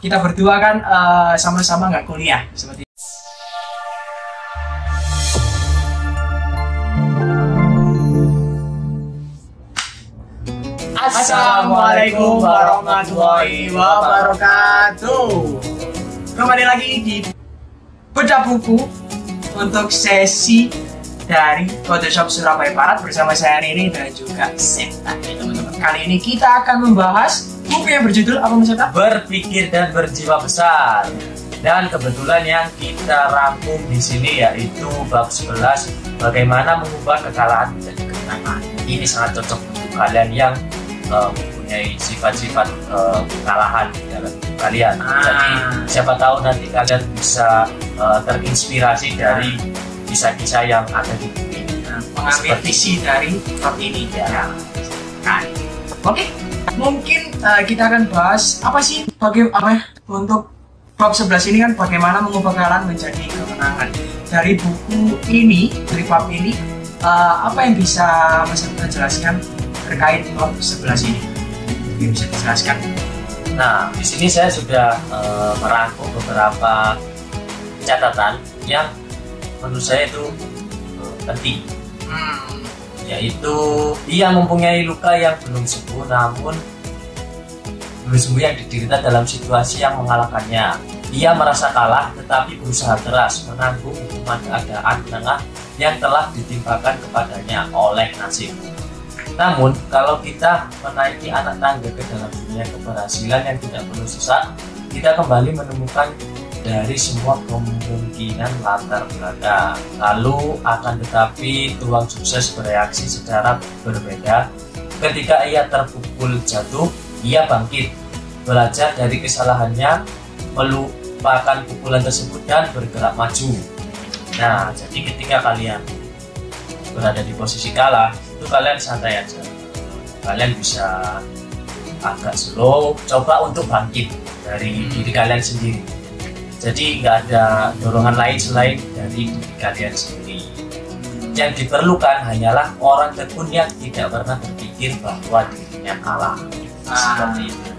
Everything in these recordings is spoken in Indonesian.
kita berdua kan sama-sama nggak kuliah seperti. Assalamualaikum warahmatullahi wabarakatuh. Kembali lagi di Bedah Buku untuk sesi dari Photoshop Surabaya Barat bersama saya Riri dan juga Septa. Teman-teman, kali ini kita akan membahas buku yang berjudul apa Mas Septa? Berpikir dan Berjiwa Besar. Dan kebetulan yang kita rangkum di sini yaitu bab 11, bagaimana mengubah kekalahan menjadi kemenangan. Ini sangat cocok untuk kalian yang mempunyai sifat-sifat kekalahan di dalam hidup kalian. Jadi siapa tahu nanti kalian bisa terinspirasi dari kisah-kisah yang ada di buku ini. Mengambil isi dari bab ini ya. Oke, mungkin kita akan bahas apa sih untuk bab 11 ini kan bagaimana mengubah kekalahan menjadi kemenangan. Dari buku ini, dari bab ini, apa yang bisa Mas Septa jelaskan terkait bab 11 ini? Mungkin bisa dijelaskan. Nah, di sini saya sudah merangkum beberapa catatan yang menurut saya itu penting. Yaitu ia mempunyai luka yang belum sembuh, namun belum sembuh yang diderita dalam situasi yang mengalahkannya. Ia merasa kalah tetapi berusaha keras menanggung hukuman keadaan menengah yang telah ditimpakan kepadanya oleh nasib. Namun, kalau kita menaiki anak tangga ke dalam dunia keberhasilan yang tidak perlu sesak, kita kembali menemukan dari semua kemungkinan latar belakang. Lalu akan tetapi peluang sukses bereaksi secara berbeda. Ketika ia terpukul jatuh, ia bangkit, belajar dari kesalahannya, melupakan pukulan tersebut dan bergerak maju. Nah, jadi ketika kalian berada di posisi kalah, itu kalian santai aja. Kalian bisa agak slow, coba untuk bangkit dari diri kalian sendiri. Jadi nggak ada dorongan lain selain dari diri kalian sendiri. Yang diperlukan hanyalah orang tekun yang tidak pernah berpikir bahwa dirinya kalah. Seperti itu.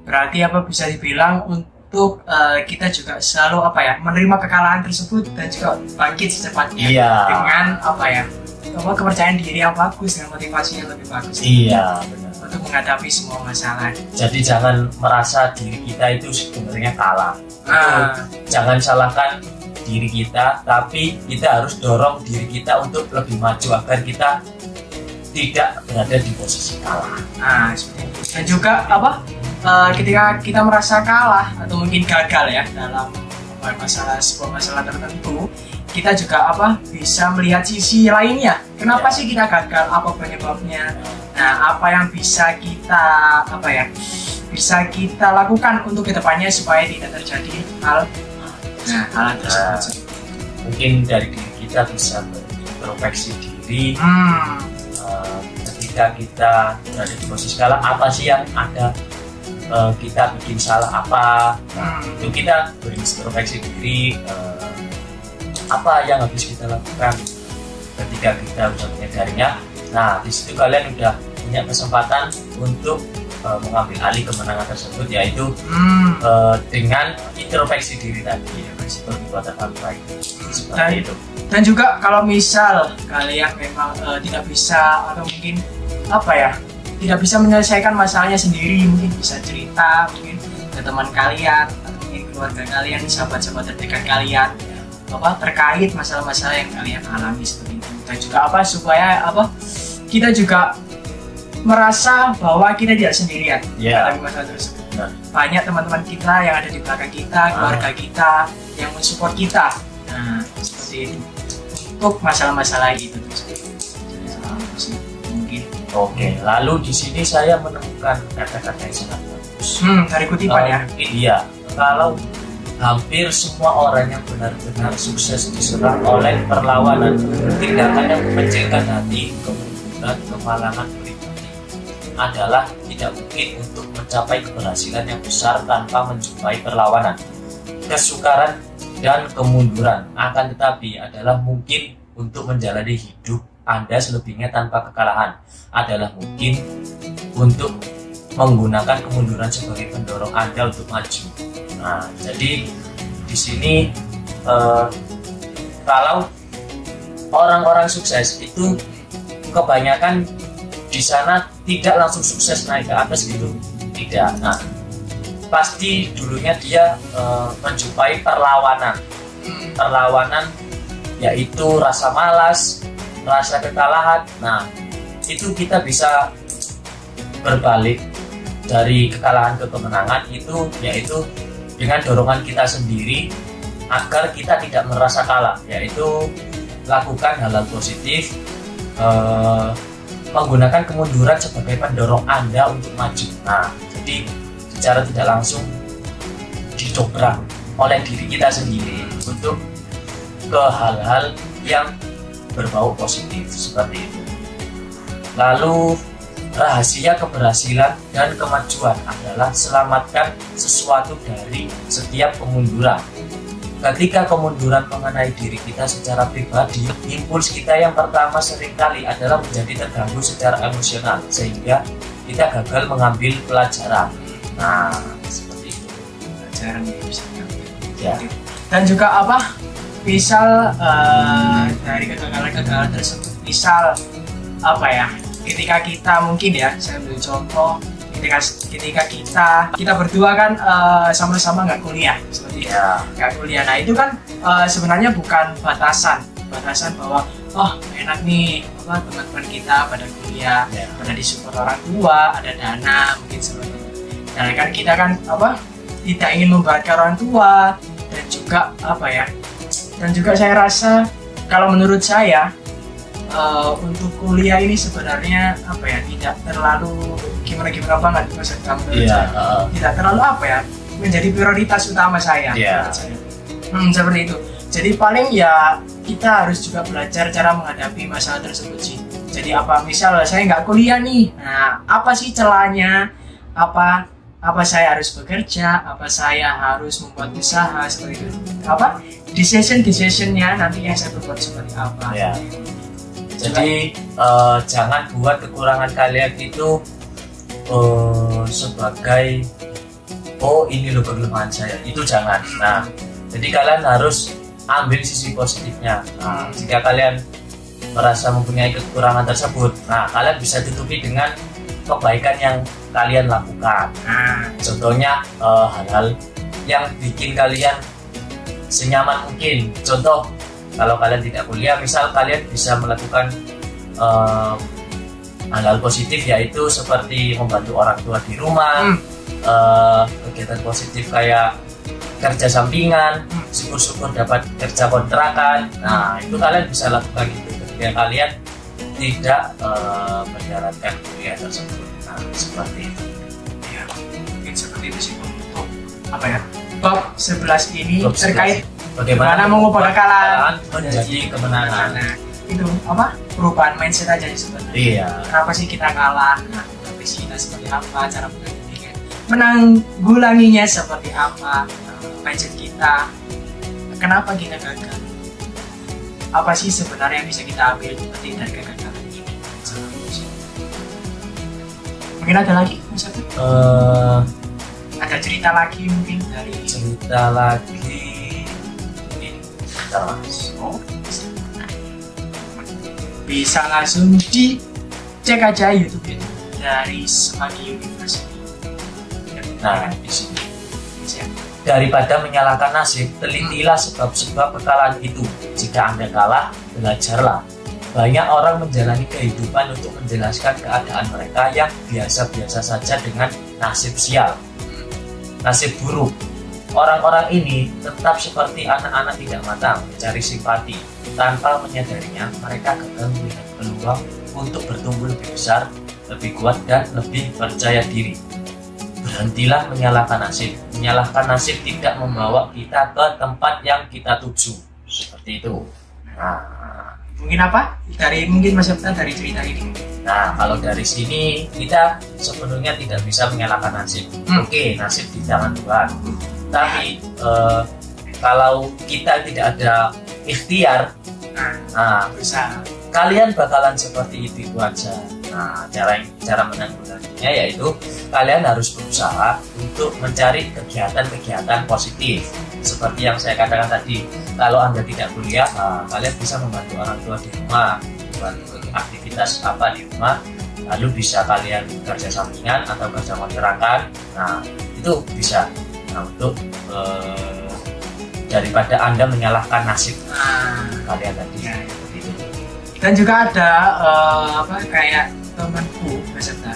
Berarti apa bisa dibilang untuk kita juga selalu menerima kekalahan tersebut dan juga bangkit secepatnya dengan kepercayaan diri yang bagus, dengan motivasi yang lebih bagus. Iya, benar. Untuk menghadapi semua masalah. Jadi jangan merasa diri kita itu sebenarnya kalah. Jangan salahkan diri kita, tapi kita harus dorong diri kita untuk lebih maju agar kita tidak berada di posisi kalah. Seperti itu. Dan juga ketika kita merasa kalah atau mungkin gagal ya dalam sebuah masalah tertentu, kita juga bisa melihat sisi lainnya. Kenapa sih kita gagal? Apa penyebabnya? Nah, apa yang bisa kita bisa kita lakukan untuk kedepannya supaya tidak terjadi hal tersebut. Mungkin dari diri kita bisa berintrospeksi diri. Ketika kita berada di posisi kalah, apa sih yang ada kita bikin salah apa? Itu kita berintrospeksi diri. Apa yang harus kita lakukan ketika kita sudah menyadarinya. Nah, di situ kalian udah punya kesempatan untuk mengambil alih kemenangan tersebut, yaitu dengan introspeksi diri tadi, seperti buatan baik seperti itu. Dan juga kalau misal kalian memang tidak bisa atau mungkin tidak bisa menyelesaikan masalahnya sendiri, mungkin bisa cerita mungkin ke teman kalian atau mungkin keluarga kalian, sahabat-sahabat terdekat kalian terkait masalah-masalah yang kalian alami seperti itu. Dan juga supaya kita juga merasa bahwa kita tidak sendirian dalam masalah tersebut. Banyak teman-teman kita yang ada di belakang kita, keluarga kita yang mensupport kita. Nah, seperti itu untuk masalah-masalah itu mungkin. Oke, lalu di sini saya menemukan kata-kata yang sangat bagus. Dari kutipan ya. Iya, kalau hampir semua orang yang benar-benar sukses diserang oleh perlawanan, tindakan yang memecahkan hati, kemunduran, kemalangan pribadi adalah tidak mungkin untuk mencapai keberhasilan yang besar tanpa menjumpai perlawanan. Kesukaran dan kemunduran akan tetapi adalah mungkin untuk menjalani hidup Anda selebihnya tanpa kekalahan, adalah mungkin untuk menggunakan kemunduran sebagai pendorong Anda untuk maju. Nah, jadi di sini kalau orang-orang sukses itu kebanyakan di sana tidak langsung sukses naik ke atas gitu, tidak. Nah, pasti dulunya dia menjumpai perlawanan, yaitu rasa malas, rasa kekalahan. Nah, itu kita bisa berbalik dari kekalahan ke kemenangan itu, yaitu dengan dorongan kita sendiri agar kita tidak merasa kalah, yaitu lakukan hal-hal positif, menggunakan kemunduran sebagai pendorong Anda untuk maju. Nah, jadi secara tidak langsung didobrak oleh diri kita sendiri untuk ke hal-hal yang berbau positif seperti itu. Lalu rahasia keberhasilan dan kemajuan adalah selamatkan sesuatu dari setiap kemunduran. Ketika kemunduran mengenai diri kita secara pribadi, impuls kita yang pertama seringkali adalah menjadi terganggu secara emosional, sehingga kita gagal mengambil pelajaran. Nah, seperti itu. Pelajaran yang bisa diambil. Ya. Dan juga apa? Misal dari kegagalan-kegagalan tersebut, misal apa ya? Ketika kita mungkin ya, saya ambil contoh, ketika kita berdua kan sama-sama nggak kuliah seperti itu, nggak kuliah. Nah itu kan sebenarnya bukan batasan bahwa oh enak nih apa teman-teman kita pada kuliah, pada disupport orang tua, ada dana mungkin seperti itu. Nah kan kita kan apa tidak ingin memberatkan orang tua, dan juga apa ya, dan juga saya rasa kalau menurut saya untuk kuliah ini sebenarnya apa ya, tidak terlalu gimana banget maksud kamu, tidak terlalu apa ya menjadi prioritas utama saya. Seperti itu. Jadi paling ya kita harus juga belajar cara menghadapi masalah tersebut sih. Jadi apa misal saya nggak kuliah nih, nah apa sih celahnya, apa saya harus bekerja, apa saya harus membuat usaha seperti itu, apa decisionnya nanti yang saya berbuat seperti apa. Jadi jangan buat kekurangan kalian itu sebagai oh ini loh kelemahan saya, itu jangan. Nah, jadi kalian harus ambil sisi positifnya. Nah, jika kalian merasa mempunyai kekurangan tersebut, nah kalian bisa tutupi dengan kebaikan yang kalian lakukan. Nah, contohnya hal-hal yang bikin kalian senyaman mungkin. Contoh, kalau kalian tidak kuliah, misal kalian bisa melakukan hal-hal positif, yaitu seperti membantu orang tua di rumah, kegiatan positif kayak kerja sampingan, syukur-syukur dapat kerja kontrakan. Nah itu kalian bisa lakukan itu ketika kalian tidak menjalankan kuliah tersebut. Nah seperti itu. Ya, mungkin seperti itu sih untuk apa ya, bab 11 ini terkait bagaimana mengubah kekalahan menjadi kemenangan. Nah, itu apa? Perubahan mindset aja sebenarnya. Kenapa sih kita kalah? Nah, profesi kita seperti apa? Cara menanggulanginya seperti apa? Mindset kita. Kenapa kita gagal? Apa sih sebenarnya yang bisa kita ambil dari kegagalan ini? Mungkin ada lagi, Mas Abid? Ada cerita lagi mungkin dari cerita lagi. Bisa langsung dicek aja YouTube itu dari Semanggi University. Nah, di sini daripada menyalahkan nasib, telitilah sebab-sebab kekalahan itu. Jika Anda kalah, belajarlah. Banyak orang menjalani kehidupan untuk menjelaskan keadaan mereka yang biasa-biasa saja dengan nasib sial, nasib buruk. Orang-orang ini tetap seperti anak-anak tidak matang, mencari simpati. Tanpa menyadarinya, mereka gagal melihat peluang untuk bertumbuh lebih besar, lebih kuat, dan lebih percaya diri. Berhentilah menyalahkan nasib. Menyalahkan nasib tidak membawa kita ke tempat yang kita tuju. Seperti itu. Nah, mungkin apa? Mungkin Mas Abtan dari cerita ini. Nah, kalau dari sini kita sepenuhnya tidak bisa menyalahkan nasib. Oke, nasib di tangan Tuhan. Tapi kalau kita tidak ada ikhtiar, nah, bisa. Kalian bakalan seperti itu aja. Nah, cara menanggulanginya yaitu kalian harus berusaha untuk mencari kegiatan-kegiatan positif. Seperti yang saya katakan tadi, kalau Anda tidak kuliah, kalian bisa membantu orang tua di rumah, membantu aktivitas apa di rumah, lalu bisa kalian kerja sampingan atau kerja kontrakan. Nah, itu bisa. Nah, untuk daripada Anda menyalahkan nasib kalian tadi. Seperti itu. Dan juga ada kayak temanku peserta.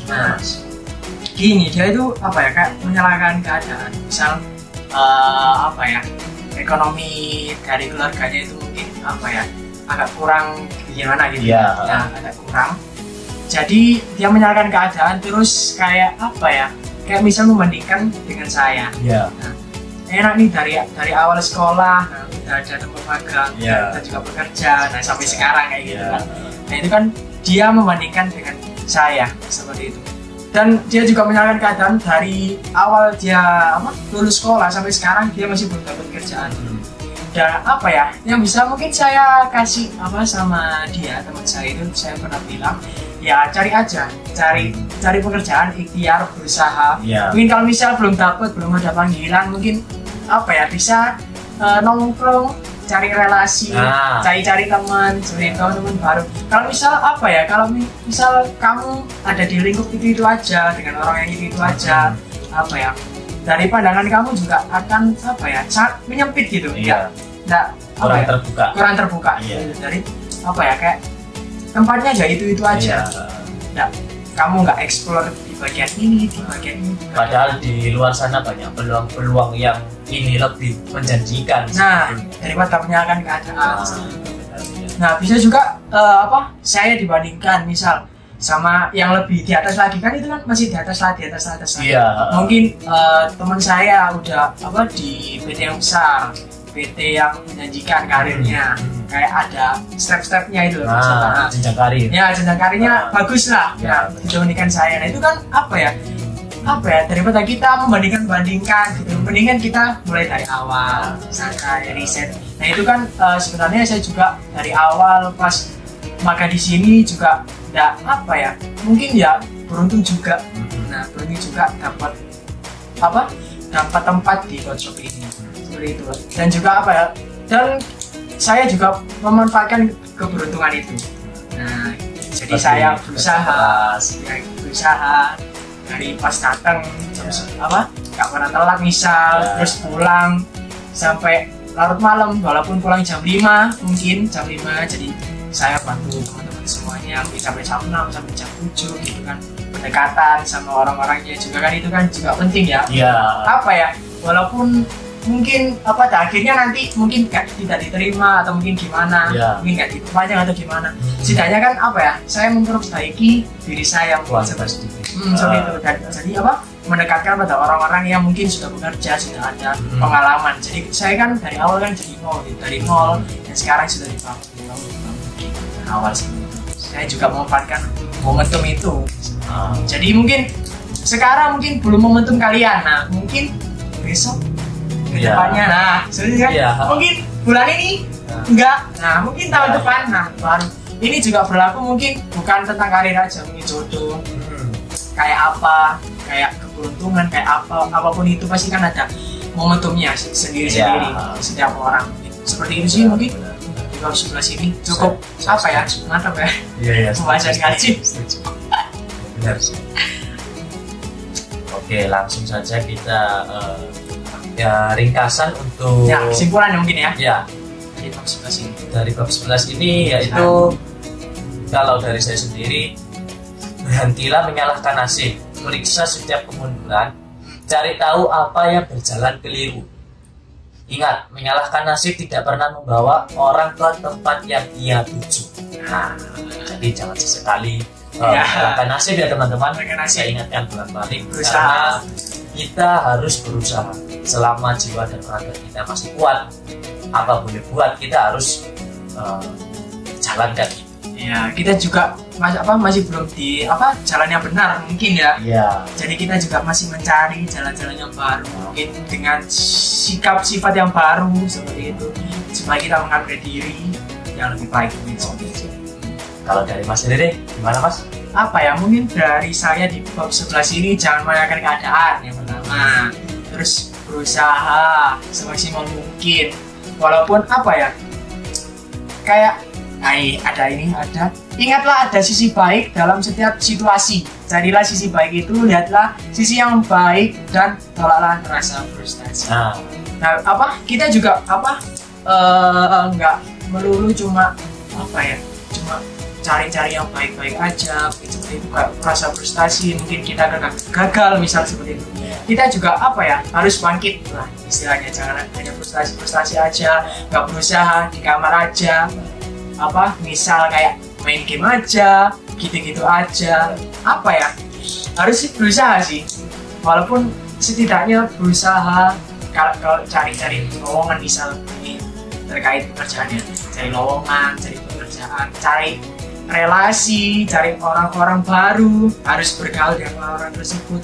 Nah, gini, dia itu kayak menyalahkan keadaan. Misal ekonomi dari keluarganya itu mungkin agak kurang gimana gitu. Nah, agak kurang. Jadi dia menyalahkan keadaan terus kayak kayak misal membandingkan dengan saya. Nah, enak nih dari awal sekolah, udah ada tempat magang, kita juga bekerja, nah sampai sekarang kayak gitu kan. Nah itu kan dia membandingkan dengan saya seperti itu. Dan dia juga menyalahkan keadaan dari awal dia lulus sekolah sampai sekarang dia masih belum dapat kerjaan. Dan yang bisa mungkin saya kasih sama dia, teman saya itu saya pernah bilang, ya cari aja, cari pekerjaan, ikhtiar, berusaha. Mungkin kalau misal belum ada panggilan, mungkin bisa nongkrong, cari relasi, cari teman, seperti teman baru. Kalau misal kalau misal kamu ada di lingkup itu aja dengan orang yang itu aja, dari pandangan kamu juga akan sangat menyempit gitu. Kurang terbuka. Dari kayak tempatnya aja itu aja. Kamu nggak explore di bagian ini, di bagian ini. Padahal di luar sana banyak peluang-peluang yang ini lebih menjanjikan. Nah, daripada menyalahkan keadaan. Nah, bisa juga saya dibandingkan misal sama yang lebih di atas lagi, kan itu kan masih di atas lagi. Mungkin teman saya udah di PT yang besar, PT yang menjanjikan karirnya, kayak ada step-stepnya itu. Jenjang karir. Ya, jenjang karirnya bagus lah. Dibandingkan saya. Nah, itu kan daripada kita membandingkan gitu, mendingan kita mulai dari awal, santai, riset. Nah itu kan sebenarnya saya juga dari awal pas makan di sini juga mungkin ya beruntung juga. Nah beruntung juga dapat tempat di workshop ini seperti itu. Dan juga dan saya juga memanfaatkan keberuntungan itu. Nah jadi saya berusaha dari pas datang nggak pernah telat misal, terus pulang sampai larut malam, walaupun pulang jam 5 mungkin jam 5, jadi saya bantu teman-teman semuanya mungkin sampai jam 6 sampai jam 7 gitu kan, pendekatan sama orang-orangnya juga kan, itu kan juga penting ya. Walaupun mungkin akhirnya nanti mungkin tidak diterima atau mungkin gimana, mungkin nggak diperpanjang atau gimana, setidaknya kan saya memperbaiki diri saya seperti itu. Jadi mendekatkan pada orang-orang yang mungkin sudah bekerja, sudah ada pengalaman. Jadi saya kan dari awal kan dari nol dan sekarang sudah dibangun awal seperti itu. Saya juga memanfaatkan momentum itu. Jadi mungkin sekarang mungkin belum momentum kalian, nah mungkin besok kedepannya, nah sebenarnya mungkin bulan ini enggak, nah mungkin tahun depan, nah baru. Ini juga berlaku mungkin bukan tentang karir aja, mungkin jodoh, kayak kayak keberuntungan, kayak apapun itu pasti kan ada momentumnya sendiri-sendiri setiap orang. Seperti itu sih mungkin di bab 11 ini cukup mantap ya. Pembahasan kali. Benar sih. Oke, langsung saja kita ringkasan untuk kesimpulan mungkin ya. Dari bab 11 ini. Dari bab 11 ini yaitu kalau dari saya sendiri, berhentilah menyalahkan nasib, periksa setiap kemunduran, cari tahu apa yang berjalan keliru. Ingat, menyalahkan nasib tidak pernah membawa orang ke tempat yang ia tuju. Nah, jadi jangan sesekali menyalahkan nasib ya teman-teman. Saya ingatkan bolak-balik, karena kita harus berusaha selama jiwa dan raga kita masih kuat. Apa boleh buat, kita harus jalankan. Ya, kita juga masih belum di jalan yang benar mungkin ya. Jadi kita juga masih mencari jalan-jalan yang baru, mungkin dengan sifat yang baru seperti itu, supaya kita mengupgrade diri yang lebih baik. Kalau dari Mas sendiri gimana Mas? Apa ya, mungkin dari saya di bab 11 ini jangan menyalahkan keadaan yang pertama, terus berusaha semaksimal mungkin walaupun apa ya, kayak ingatlah ada sisi baik dalam setiap situasi. Carilah sisi baik itu, lihatlah sisi yang baik dan tolaklah rasa frustasi. Nah apa, kita juga apa nggak melulu cuma apa ya, cuma cari-cari yang baik-baik aja seperti itu, kayak rasa frustasi mungkin kita gagal misal seperti itu, kita juga apa ya, harus bangkit lah istilahnya. Jangan hanya frustasi aja, nggak berusaha, di kamar aja apa, misal kayak main game aja gitu-gitu aja. Apa ya, harus berusaha sih, walaupun setidaknya berusaha. Kalau cari-cari lowongan misal terkait pekerjaannya, cari lowongan, cari pekerjaan, cari relasi, cari orang-orang baru, harus bergaul dengan orang tersebut.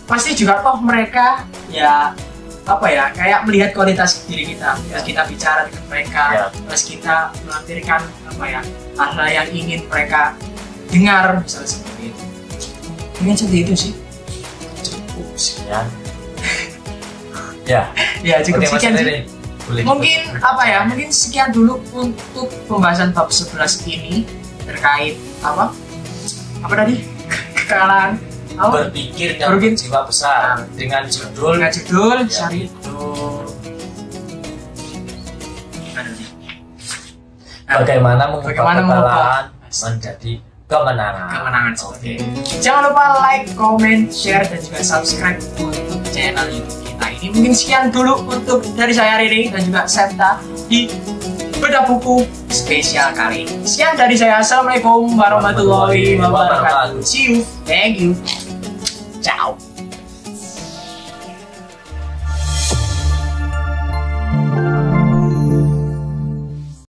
Pasti juga toh mereka ya apa ya, kayak melihat kualitas diri kita, terus kita bicara dengan mereka, terus kita melampirkan apa ya, hal-hal yang ingin mereka dengar, misalnya seperti itu. Mungkin seperti itu sih. Cukup sekian. Ya cukup sekian sih. Mungkin apa ya, mungkin sekian dulu untuk pembahasan bab 11 ini terkait apa tadi, kekalahan berpikir dan jiwa besar dengan judul sorry itu bagaimana mengubah kekalahan menjadi kemenangan seperti itu. Jangan lupa like, comment, share dan juga subscribe untuk channel YouTube kita ini. Mungkin sekian dulu untuk dari saya Riri dan juga Septa di Bedah Buku spesial kali ini. Sekian dari saya. Assalamualaikum warahmatullahi wabarakatuh. See you. Thank you. Ciao.